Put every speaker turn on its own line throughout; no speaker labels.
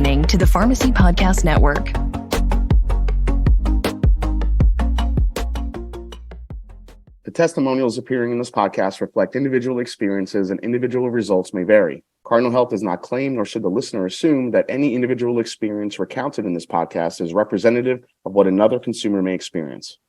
listening to the Pharmacy Podcast Network.
The testimonials appearing in this podcast reflect individual experiences and individual results may vary. Cardinal Health does not claim, nor should the listener assume, that any individual experience recounted in this podcast is representative of what another consumer may experience.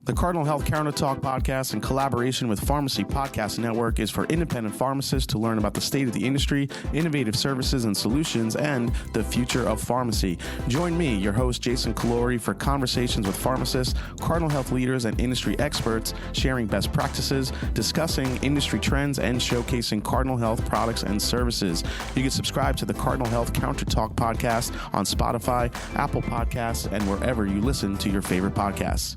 The Cardinal Health Counter Talk podcast, in collaboration with Pharmacy Podcast Network, is for independent pharmacists to learn about the state of the industry, innovative services and solutions, and the future of pharmacy. Join me, your host, Jason Callori, for conversations with pharmacists, Cardinal Health leaders, and industry experts, sharing best practices, discussing industry trends, and showcasing Cardinal Health products and services. You can subscribe to the Cardinal Health Counter Talk podcast on Spotify, Apple Podcasts, and wherever you listen to your favorite podcasts.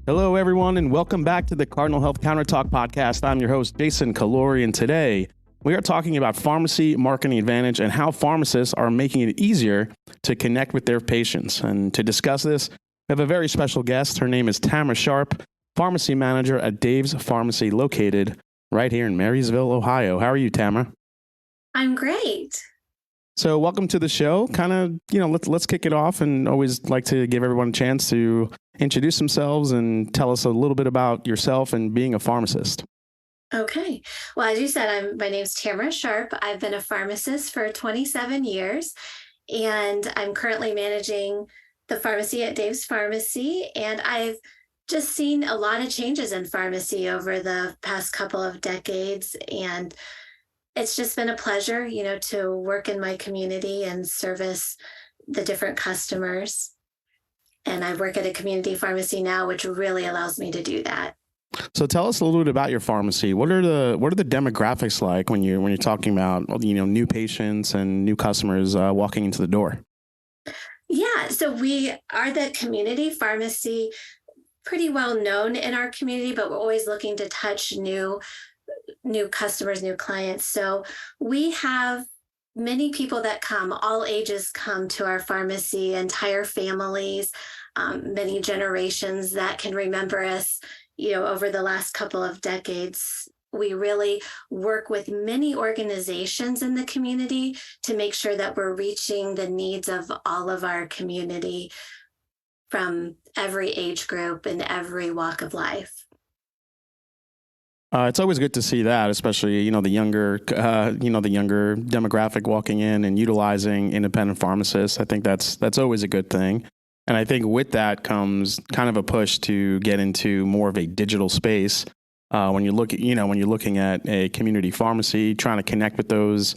Hello, everyone, and welcome back to the Cardinal Health Counter Talk podcast. I'm your host, Jason Callori, and today we are talking about pharmacy marketing advantage and how pharmacists are making it easier to connect with their patients. And to discuss this, we have a very special guest. Her name is Tamra Sharp, pharmacy manager at Dave's Pharmacy, located right here in Marysville, Ohio. How are you, Tamra?
I'm great.
So welcome to the show. Let's kick it off, and always like to give everyone a chance to introduce themselves and tell us a little bit about yourself and being a pharmacist.
Okay. Well, as you said, my name's Tamra Sharp. I've been a pharmacist for 27 years, and I'm currently managing the pharmacy at Dave's Pharmacy. And I've just seen a lot of changes in pharmacy over the past couple of decades. And it's just been a pleasure, to work in my community and service the different customers. And I work at a community pharmacy now, which really allows me to do that.
So tell us a little bit about your pharmacy. What are the demographics like when you're talking about, new patients and new customers walking into the door?
Yeah, so we are the community pharmacy, pretty well known in our community, but we're always looking to touch new customers, new clients. So we have many people that come, all ages come to our pharmacy, entire families, many generations that can remember us, over the last couple of decades. We really work with many organizations in the community to make sure that we're reaching the needs of all of our community from every age group and every walk of life.
It's always good to see that, especially, the younger demographic walking in and utilizing independent pharmacists. I think that's always a good thing. And I think with that comes kind of a push to get into more of a digital space. When you're looking at a community pharmacy, trying to connect with those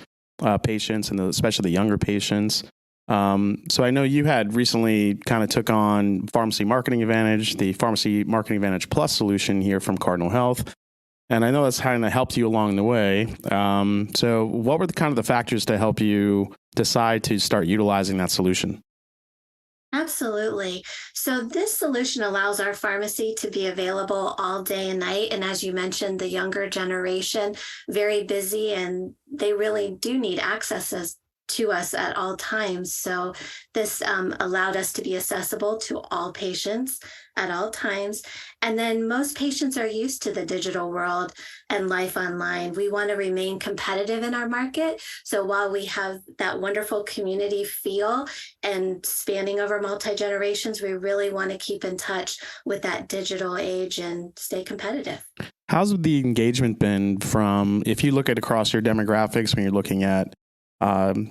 patients and especially the younger patients. So I know you had recently kind of took on Pharmacy Marketing Advantage, the Pharmacy Marketing Advantage Plus solution here from Cardinal Health. And I know that's kind of helped you along the way. So what were the factors to help you decide to start utilizing that solution?
Absolutely. So this solution allows our pharmacy to be available all day and night. And as you mentioned, the younger generation, very busy, and they really do need access to us at all times. So this allowed us to be accessible to all patients at all times. And then most patients are used to the digital world and life online. We want to remain competitive in our market. So while we have that wonderful community feel and spanning over multi-generations, we really want to keep in touch with that digital age and stay competitive.
How's the engagement been from, if you look at across your demographics, when you're looking at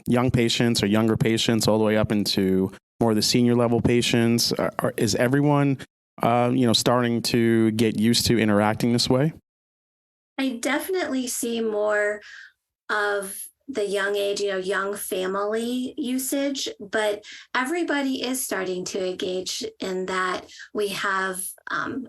young patients or younger patients all the way up into more of the senior level patients? Is everyone, starting to get used to interacting this way?
I definitely see more of the young age, young family usage, but everybody is starting to engage in that. We have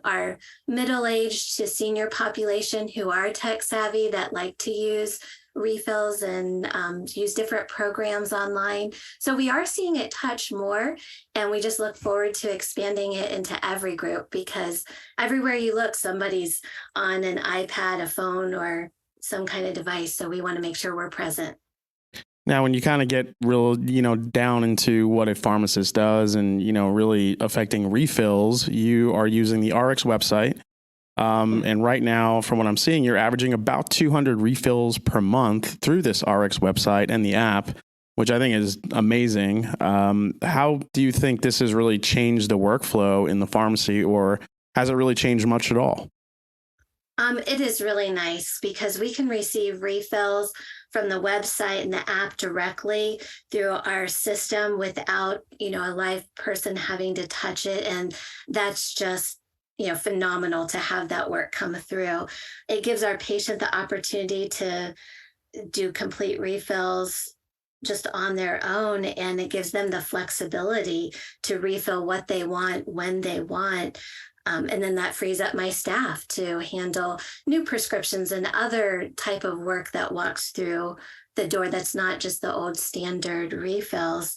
our middle-aged to senior population who are tech savvy that like to use refills and use different programs online. So we are seeing it touch more, and we just look forward to expanding it into every group, because everywhere you look, somebody's on an iPad, a phone, or some kind of device. So we want to make sure we're present.
Now, when you kind of get real, down into what a pharmacist does and, really affecting refills, you are using the RX website And right now, from what I'm seeing, you're averaging about 200 refills per month through this RX website and the app, which I think is amazing. How do you think this has really changed the workflow in the pharmacy, or has it really changed much at all?
It is really nice because we can receive refills from the website and the app directly through our system without, a live person having to touch it. And that's just, phenomenal to have that work come through. It gives our patient the opportunity to do complete refills just on their own, and it gives them the flexibility to refill what they want when they want. And then that frees up my staff to handle new prescriptions and other type of work that walks through the door that's not just the old standard refills.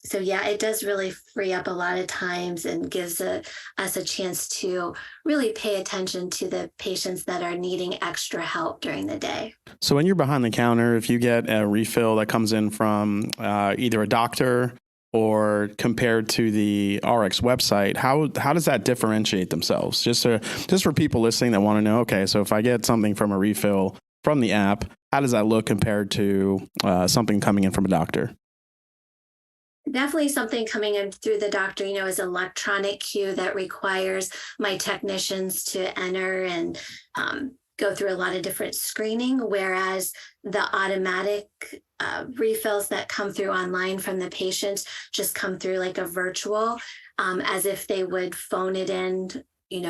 So yeah, it does really free up a lot of times and gives us a chance to really pay attention to the patients that are needing extra help during the day.
So when you're behind the counter, if you get a refill that comes in from either a doctor or compared to the RX website, how does that differentiate themselves? Just for people listening that want to know, okay, so if I get something from a refill from the app, how does that look compared to something coming in from a doctor?
Definitely something coming in through the doctor, is an electronic queue that requires my technicians to enter and go through a lot of different screening, whereas the automatic refills that come through online from the patients just come through like a virtual, as if they would phone it in,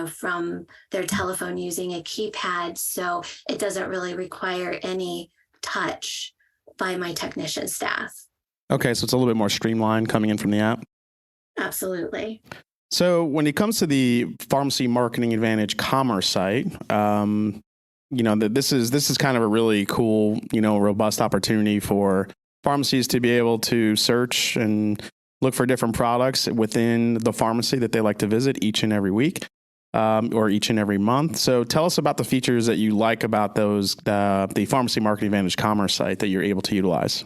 from their telephone using a keypad. So it doesn't really require any touch by my technician staff.
Okay, so it's a little bit more streamlined coming in from the app.
Absolutely.
So when it comes to the Pharmacy Marketing Advantage commerce site, this is kind of a really cool, robust opportunity for pharmacies to be able to search and look for different products within the pharmacy that they like to visit each and every week, or each and every month. So tell us about the features that you like about the Pharmacy Marketing Advantage commerce site that you're able to utilize.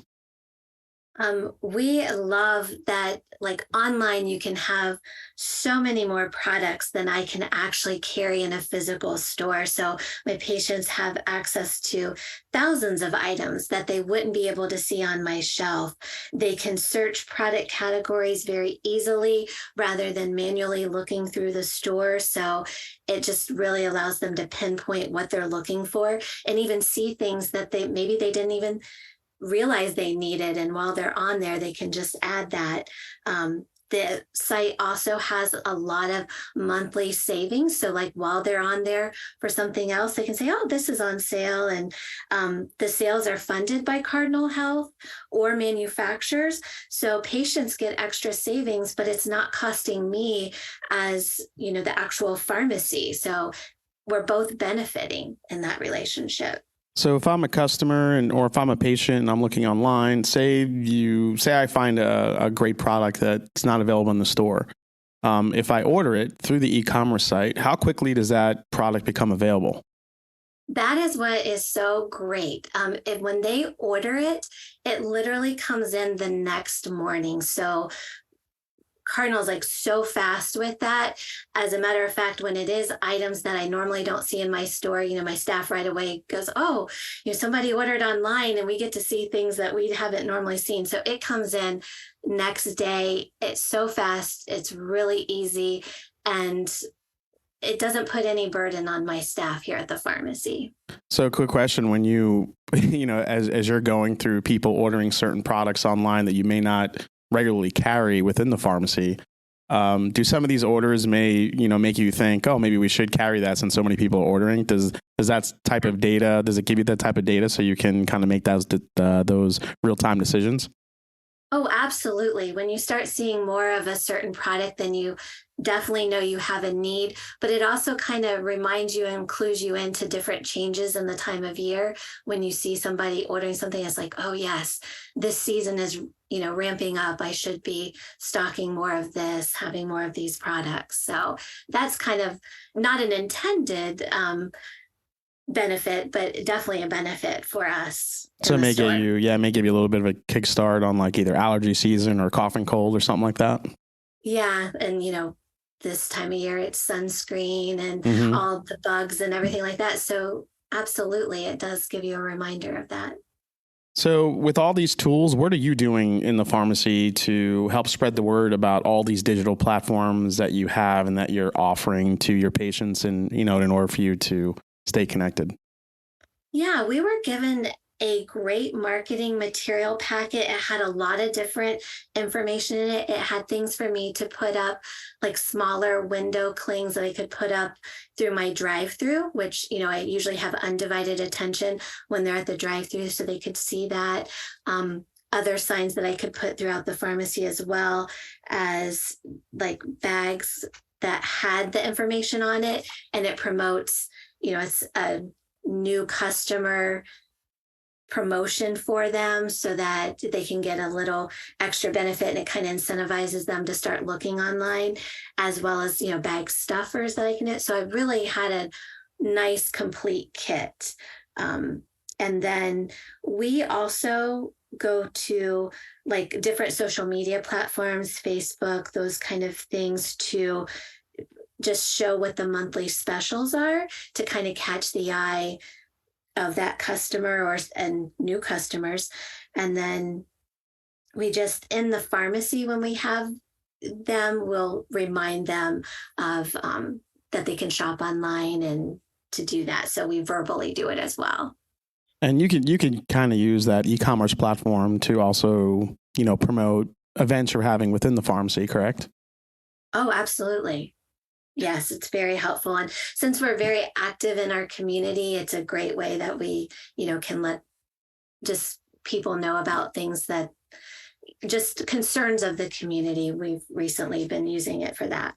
We love that, like online, you can have so many more products than I can actually carry in a physical store. So my patients have access to thousands of items that they wouldn't be able to see on my shelf. They can search product categories very easily rather than manually looking through the store. So it just really allows them to pinpoint what they're looking for and even see things that they didn't even realize they needed, and while they're on there they can just add that. The site also has a lot of monthly savings, so like while they're on there for something else, they can say, oh, this is on sale. And the sales are funded by Cardinal Health or manufacturers, so patients get extra savings, but it's not costing me as the actual pharmacy. So we're both benefiting in that relationship.
So if I'm a customer or if I'm a patient and I'm looking online, say I find a great product that's not available in the store. If I order it through the e-commerce site, how quickly does that product become available?
That is what is so great. When they order it, it literally comes in the next morning. So Cardinal's like so fast with that. As a matter of fact, when it is items that I normally don't see in my store, my staff right away goes, oh, somebody ordered online, and we get to see things that we haven't normally seen. So it comes in next day. It's so fast. It's really easy. And it doesn't put any burden on my staff here at the pharmacy.
So quick question, when you as you're going through people ordering certain products online that you may not regularly carry within the pharmacy, do some of these orders make you think, oh, maybe we should carry that since so many people are ordering? Does that type of data, does it give you that type of data so you can kind of make those real-time decisions?
Oh, absolutely. When you start seeing more of a certain product, then you definitely know you have a need, but it also kind of reminds you and clues you into different changes in the time of year. When you see somebody ordering something, it's like, oh yes, this season is, ramping up. I should be stocking more of this, having more of these products. So that's kind of not an intended benefit, but definitely a benefit for us.
So it may give you a little bit of a kickstart on like either allergy season or cough and cold or something like that.
Yeah. And, this time of year, it's sunscreen and all the bugs and everything like that. So absolutely, it does give you a reminder of that.
So with all these tools, what are you doing in the pharmacy to help spread the word about all these digital platforms that you have and that you're offering to your patients and, in order for you to stay connected?
Yeah, we were given a great marketing material packet. It had a lot of different information in it. It had things for me to put up, like smaller window clings that I could put up through my drive-through, which, I usually have undivided attention when they're at the drive-through, so they could see that. Other signs that I could put throughout the pharmacy, as well as like bags that had the information on it, and it promotes, it's a new customer promotion for them so that they can get a little extra benefit, and it kind of incentivizes them to start looking online, as well as bag stuffers that I can do. So I really had a nice complete kit. And then we also go to like different social media platforms, Facebook, those kind of things, to just show what the monthly specials are, to kind of catch the eye of that customer and new customers. And then we just, in the pharmacy, when we have them, we'll remind them of that they can shop online and to do that. So we verbally do it as well.
And you can kind of use that e-commerce platform to also, promote events you're having within the pharmacy, correct?
Oh, absolutely. Yes, it's very helpful. And since we're very active in our community, it's a great way that we, can let just people know about things that just concerns of the community. We've recently been using it for that.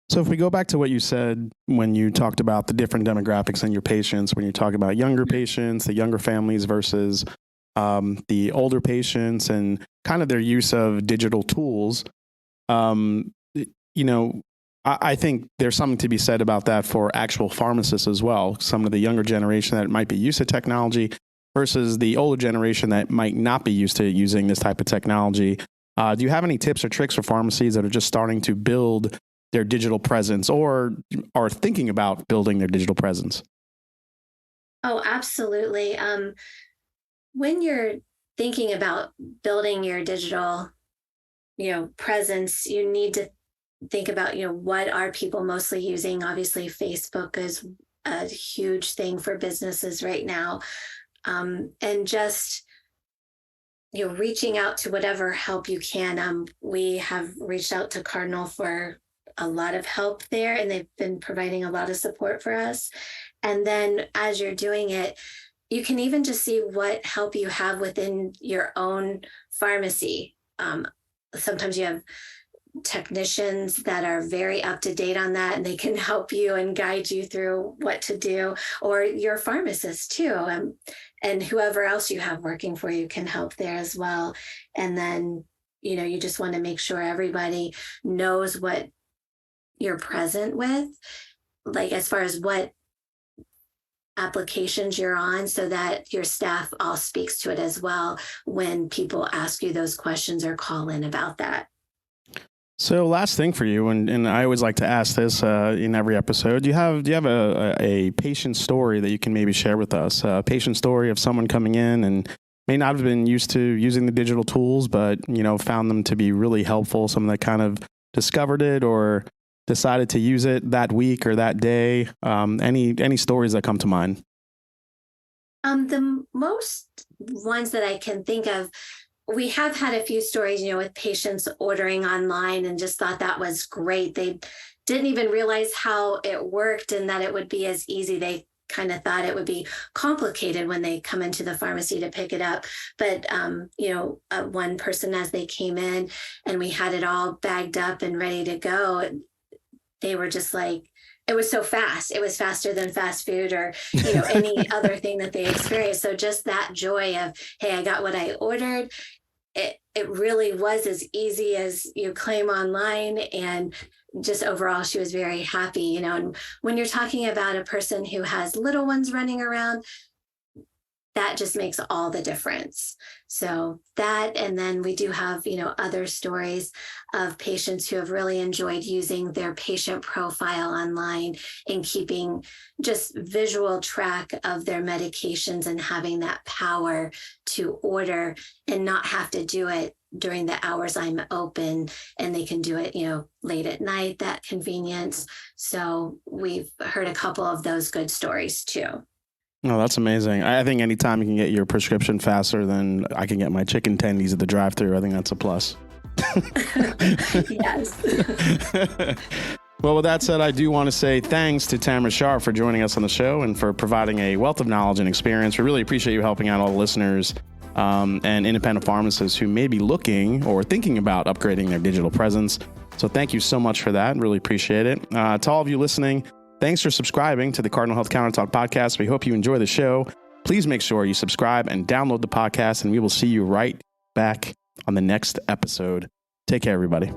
So if we go back to what you said when you talked about the different demographics in your patients, when you talk about younger patients, the younger families versus the older patients and kind of their use of digital tools, I think there's something to be said about that for actual pharmacists as well. Some of the younger generation that might be used to technology versus the older generation that might not be used to using this type of technology. Do you have any tips or tricks for pharmacies that are just starting to build their digital presence or are thinking about building their digital presence?
Oh, absolutely. When you're thinking about building your digital, presence, you need to think about, what are people mostly using? Obviously, Facebook is a huge thing for businesses right now. And just, reaching out to whatever help you can. We have reached out to Cardinal for a lot of help there, and they've been providing a lot of support for us. And then as you're doing it, you can even just see what help you have within your own pharmacy. Sometimes you have technicians that are very up to date on that, and they can help you and guide you through what to do, or your pharmacist too. And whoever else you have working for you can help there as well. And then, you just want to make sure everybody knows what you're present with, like as far as what applications you're on, so that your staff all speaks to it as well when people ask you those questions or call in about that.
So last thing for you, and I always like to ask this in every episode, do you have a patient story that you can maybe share with us? A patient story of someone coming in and may not have been used to using the digital tools, but, found them to be really helpful, someone that kind of discovered it or decided to use it that week or that day. Any stories that come to mind?
The most ones that I can think of, we have had a few stories, with patients ordering online and just thought that was great. They didn't even realize how it worked and that it would be as easy. They kind of thought it would be complicated when they come into the pharmacy to pick it up. But, one person, as they came in and we had it all bagged up and ready to go, they were just like, it was so fast. It was faster than fast food or, any other thing that they experienced. So just that joy of, hey, I got what I ordered. It really was as easy as you claim online. And just overall, she was very happy, and when you're talking about a person who has little ones running around, that just makes all the difference. So that, and then we do have, other stories of patients who have really enjoyed using their patient profile online and keeping just visual track of their medications and having that power to order and not have to do it during the hours I'm open, and they can do it, late at night, that convenience. So we've heard a couple of those good stories too.
Oh, that's amazing. I think anytime you can get your prescription faster than I can get my chicken tendies at the drive-thru, I think that's a plus.
Yes.
Well, with that said, I do want to say thanks to Tamra Sharp for joining us on the show and for providing a wealth of knowledge and experience. We really appreciate you helping out all the listeners and independent pharmacists who may be looking or thinking about upgrading their digital presence. So thank you so much for that. Really appreciate it. To all of you listening, thanks for subscribing to the Cardinal Health Counter Talk podcast. We hope you enjoy the show. Please make sure you subscribe and download the podcast, and we will see you right back on the next episode. Take care, everybody.